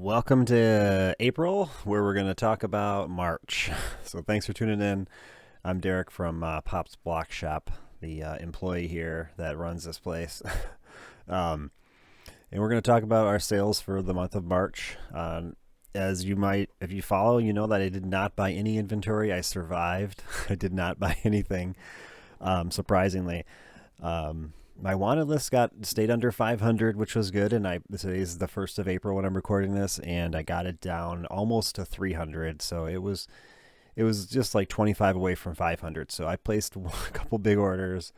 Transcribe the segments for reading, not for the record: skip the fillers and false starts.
Welcome to April, where we're going to talk about March. So thanks for tuning in. I'm Derek from Pop's Block Shop, the employee here that runs this place. um, and we're going to talk about our sales for the month of March. As you might, if you follow, you know that I did not buy any inventory. I survived. I did not buy anything, surprisingly. My wanted list stayed under 500, which was good. And today is the 1st of April when I'm recording this, and I got it down almost to 300. So it was just like 25 away from 500. So I placed a couple big orders,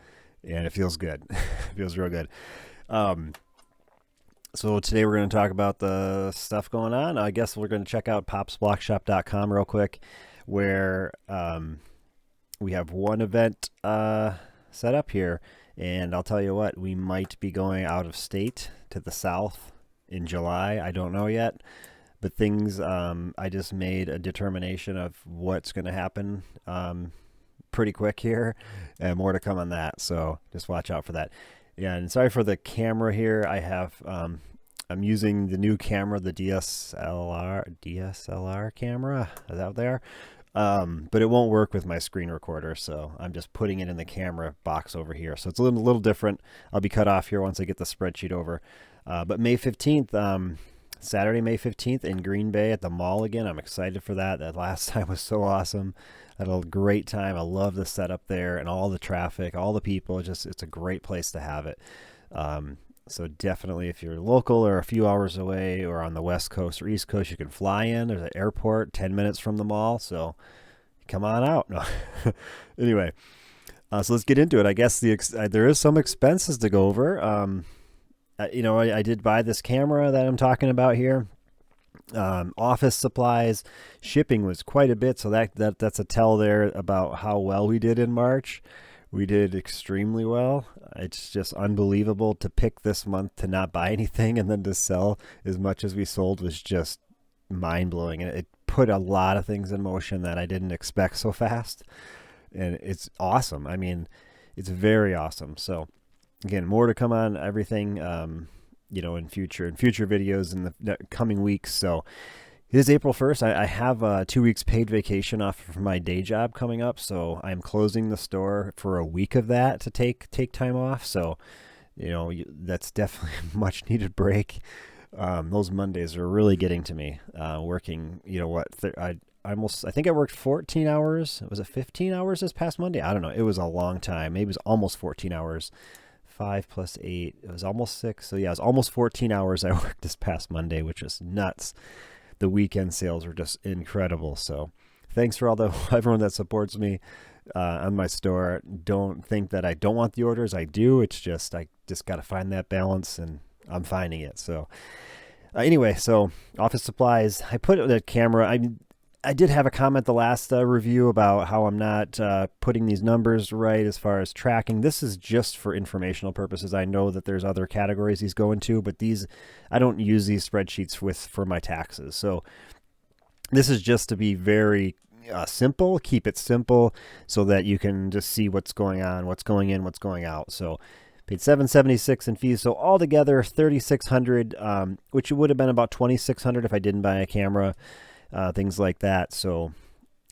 and it feels good. It feels real good. So today we're going to talk about the stuff going on. I guess we're going to check out popsblockshop.com real quick, where we have one event set up here. And I'll tell you what, we might be going out of state to the south in July. I don't know yet. But things, I just made a determination of what's going to happen pretty quick here. And more to come on that. So just watch out for that. Yeah, and sorry for the camera here. I'm using the new camera, the DSLR camera. Is that out there? But it won't work with my screen recorder, so I'm just putting it in the camera box over here. So it's a little different. I'll be cut off here once I get the spreadsheet over. But May 15th, Saturday, May 15th in Green Bay at the mall again. I'm excited for that. That last time was so awesome. I had a great time. I love the setup there and all the traffic, all the people. It's a great place to have it. So definitely, if you're local or a few hours away or on the West Coast or East Coast, you can fly in. There's an airport 10 minutes from the mall, so come on out. No. Anyway, so let's get into it. I guess there is some expenses to go over. I did buy this camera that I'm talking about here. Office supplies, shipping was quite a bit, so that's a tell there about how well we did in March. We did extremely well. It's just unbelievable to pick this month to not buy anything and then to sell as much as we sold was just mind-blowing. And it put a lot of things in motion that I didn't expect so fast. And it's awesome. I mean, it's very awesome. So again, more to come on everything, in future videos in the coming weeks. So it is April 1st. I have 2 weeks paid vacation off from my day job coming up, so I'm closing the store for a week of that to take time off. So, that's definitely a much needed break. Those Mondays are really getting to me. Working, I think I worked 14 hours. Was it 15 hours this past Monday? I don't know. It was a long time. Maybe it was almost 14 hours. 5 plus 8. It was almost 6. So yeah, it was almost 14 hours I worked this past Monday, which is nuts. The weekend sales were just incredible. So thanks for everyone that supports me on my store. Don't think that I don't want the orders. I do. It's just I just got to find that balance, and I'm finding it. So anyway, so office supplies. I put the camera. I did have a comment the last review about how I'm not putting these numbers right as far as tracking. This is just for informational purposes. I know that there's other categories these go into, but I don't use these spreadsheets for my taxes. So this is just to be very simple. Keep it simple so that you can just see what's going on, what's going in, what's going out. So paid $776 in fees. So altogether $3,600, which would have been about $2,600 if I didn't buy a camera. Things like that. So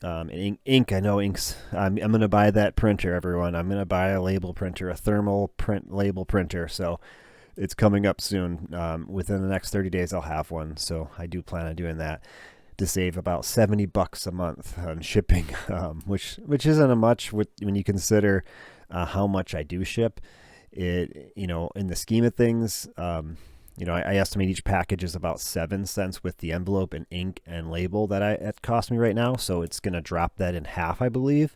ink, I know inks. I'm going to buy that printer, everyone. I'm going to buy a label printer, a thermal print label printer. So it's coming up soon. Within the next 30 days, I'll have one. So I do plan on doing that to save about $70 a month on shipping, which isn't a much when you consider how much I do ship. It, in the scheme of things, I estimate each package is about 7 cents with the envelope and ink and label that it cost me right now. So it's going to drop that in half, I believe.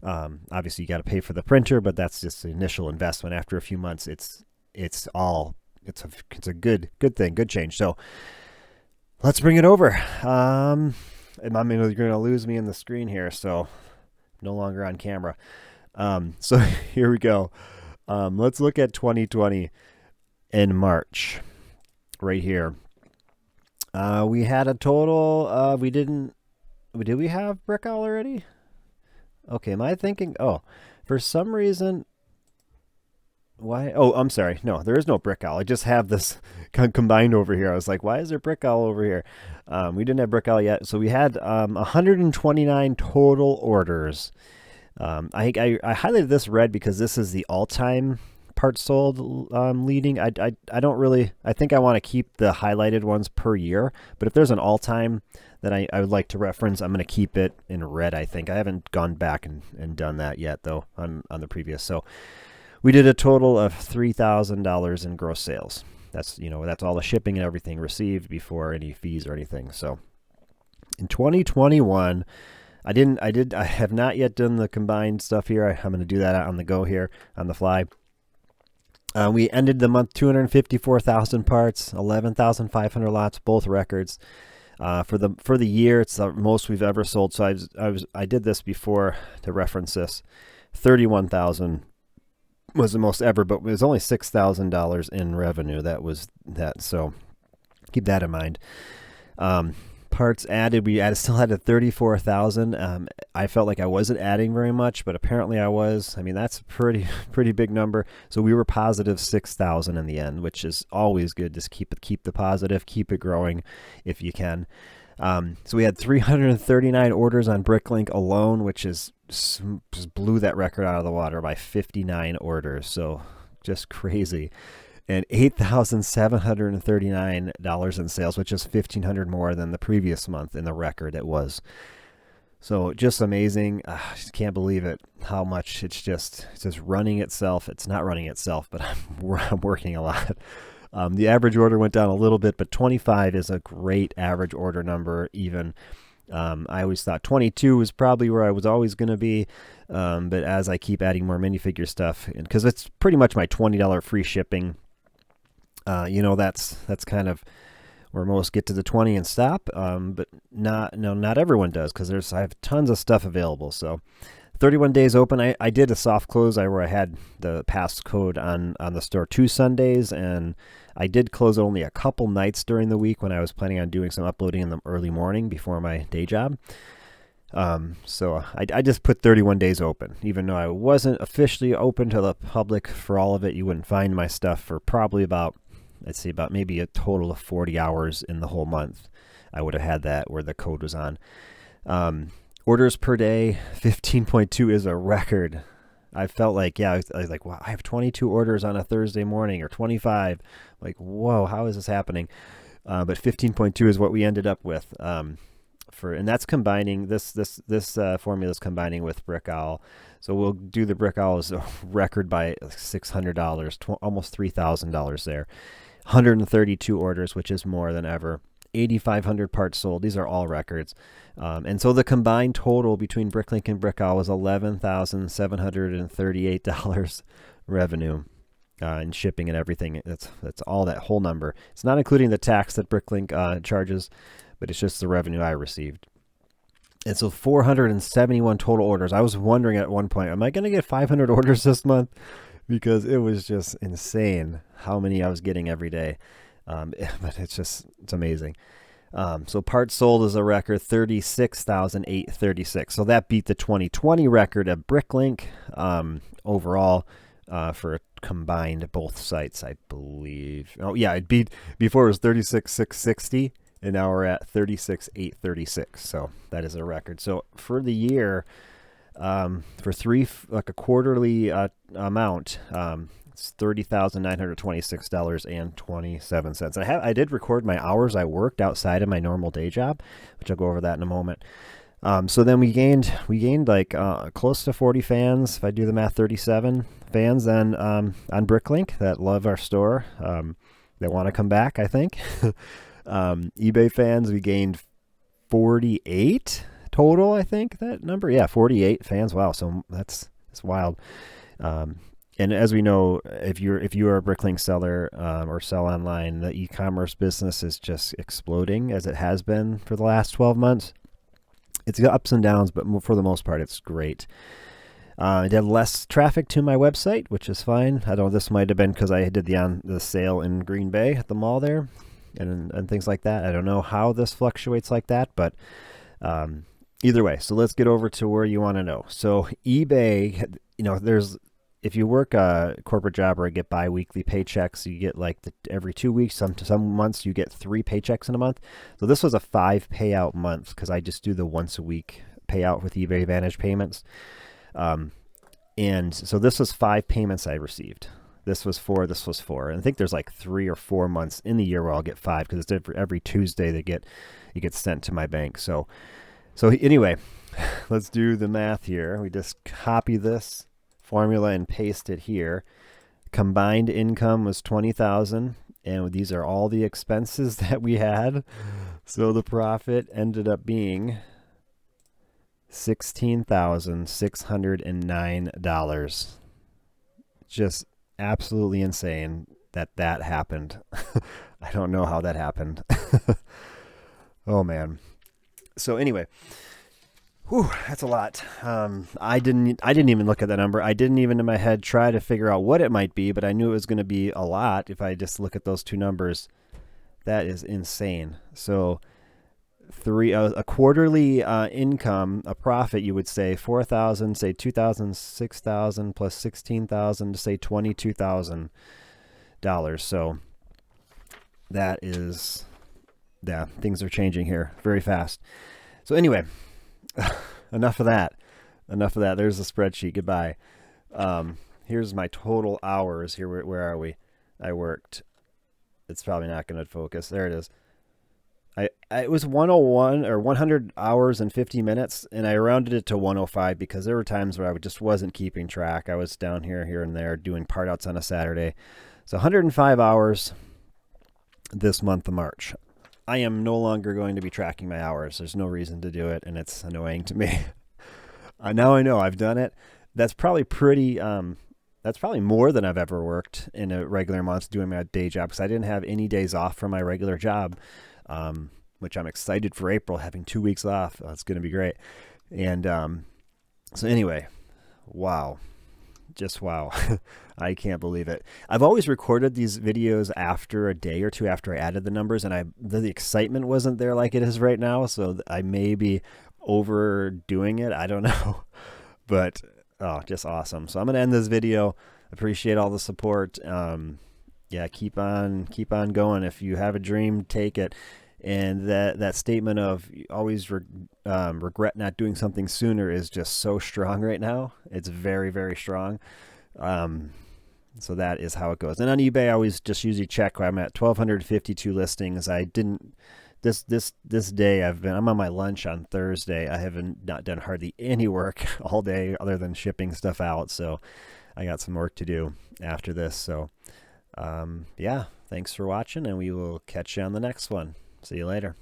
Obviously, you got to pay for the printer, but that's just the initial investment. After a few months, it's a good thing, good change. So let's bring it over. And you're going to lose me in the screen here, so no longer on camera. So here we go. Let's look at 2020 in March. Right here. We had a total, did we have Brick already? Okay, am I thinking, for some reason, why? Oh, I'm sorry. No, there is no Brick Owl. I just have this combined over here. I was like, why is there Brick Owl over here? We didn't have Brick Owl yet. So we had 129 total orders. I highlighted this red because this is the all-time parts sold leading. I don't really, I think I want to keep the highlighted ones per year, but if there's an all-time that I would like to reference, I'm going to keep it in red, I think. I haven't gone back and done that yet, though, on the previous. So we did a total of $3,000 in gross sales. That's, that's all the shipping and everything received before any fees or anything. So in 2021, I have not yet done the combined stuff here. I'm going to do that on the go here, on the fly. We ended the month 254,000 parts, 11,500 lots, both records. For the year, it's the most we've ever sold. So I did this before to reference this. 31,000 was the most ever, but it was only $6,000 in revenue. That was that. So keep that in mind. Parts added, still had 34,000. I felt like I wasn't adding very much, but apparently I was. I mean, that's a pretty big number. So we were positive 6,000 in the end, which is always good. Just keep the positive, keep it growing if you can. So we had 339 orders on Bricklink alone, which just blew that record out of the water by 59 orders. So just crazy. And $8,739 in sales, which is $1,500 more than the previous month in the record it was. So just amazing. I just can't believe it, how much it's just running itself. It's not running itself, but I'm working a lot. The average order went down a little bit, but 25 is a great average order number even. I always thought 22 was probably where I was always going to be. But as I keep adding more minifigure stuff, because it's pretty much my $20 free shipping, that's kind of where most get to the 20 and stop. But not everyone does, because I have tons of stuff available. So 31 days open. I did a soft close where I had the pass code on the store 2 Sundays, and I did close only a couple nights during the week when I was planning on doing some uploading in the early morning before my day job. So I just put 31 days open, even though I wasn't officially open to the public for all of it. You wouldn't find my stuff for probably about maybe a total of 40 hours in the whole month. I would have had that where the code was on. Orders per day, 15.2 is a record. I felt like, I was like, wow, I have 22 orders on a Thursday morning, or 25. Like, whoa, how is this happening? But 15.2 is what we ended up with. And that's combining this formula is combining with Brick Owl. So we'll do the Brick Owl as a record by $600, almost $3,000 there. 132 orders, which is more than ever. 8,500 parts sold. These are all records. And so the combined total between Bricklink and Brick Owl was $11,738 revenue and shipping and everything. That's all, that whole number. It's not including the tax that Bricklink charges, but it's just the revenue I received. And so 471 total orders. I was wondering at one point, am I going to get 500 orders this month? Because it was just insane how many I was getting every day. But it's amazing. So parts sold is a record 36,836. So that beat the 2020 record of Bricklink overall for combined both sites, I believe. Oh yeah, it beat, before it was 36,660, and now we're at 36,836. So that is a record. So for the year, for a quarterly amount, it's $30,926.27. I did record my hours I worked outside of my normal day job, which I'll go over that in a moment. So then we gained like close to 40 fans. If I do the math, 37 fans then on Bricklink that love our store, that want to come back, I think. eBay fans, we gained 48 total, I think, that number. Yeah, 48 fans. Wow, so that's wild. And as we know, if you are a Bricklink seller or sell online, the e-commerce business is just exploding, as it has been for the last 12 months. It's got ups and downs, but for the most part, it's great. I did less traffic to my website, which is fine. I don't know, this might have been because I did the sale in Green Bay at the mall there, and things like that. I don't know how this fluctuates like that, but either way. So let's get over to where you want to know. So eBay, if you work a corporate job or get bi-weekly paychecks, you get like every 2 weeks. Some months you get 3 paychecks in a month. So this was a 5 payout month because I just do the once a week payout with eBay Advantage payments. And so this was 5 payments I received. This was 4. And I think there's like 3 or 4 months in the year where I'll get 5 because it's every Tuesday it gets sent to my bank. So anyway, let's do the math here. We just copy this formula and paste it here. Combined income was 20,000, and these are all the expenses that we had. So the profit ended up being $16,609. Just absolutely insane that happened. I don't know how that happened. Oh man. So anyway, whew, that's a lot. I didn't even look at that number. I didn't even in my head try to figure out what it might be, but I knew it was going to be a lot if I just look at those two numbers. That is insane. So a quarterly income, a profit, you would say 4,000, say 2,000, 6,000 plus 16,000 to say $22,000. So that is, yeah, things are changing here very fast. So anyway, enough of that. There's the spreadsheet. Goodbye. Here's my total hours here. Where are we? I worked. It's probably not going to focus. There it is. It was 101 or 100 hours and 50 minutes, and I rounded it to 105 because there were times where I just wasn't keeping track. I was down here and there doing part outs on a Saturday. So 105 hours this month of March. I am no longer going to be tracking my hours. There's no reason to do it, and it's annoying to me. Now I know I've done it. That's probably that's probably more than I've ever worked in a regular month doing my day job because I didn't have any days off from my regular job. Which I'm excited for April, having 2 weeks off. It's going to be great. And so anyway, wow. Just wow. I can't believe it. I've always recorded these videos after a day or two after I added the numbers, and the excitement wasn't there like it is right now, so I may be overdoing it. I don't know. But, oh, just awesome. So I'm going to end this video. Appreciate all the support. Yeah, keep on going. If you have a dream, take it. And that statement of always regret not doing something sooner is just so strong right now. It's very, very strong. So that is how it goes. And on eBay, I always just usually check. I'm at 1,252 listings. I didn't this day. I'm on my lunch on Thursday. I haven't not done hardly any work all day other than shipping stuff out. So I got some work to do after this. So yeah, thanks for watching, and we will catch you on the next one. See you later.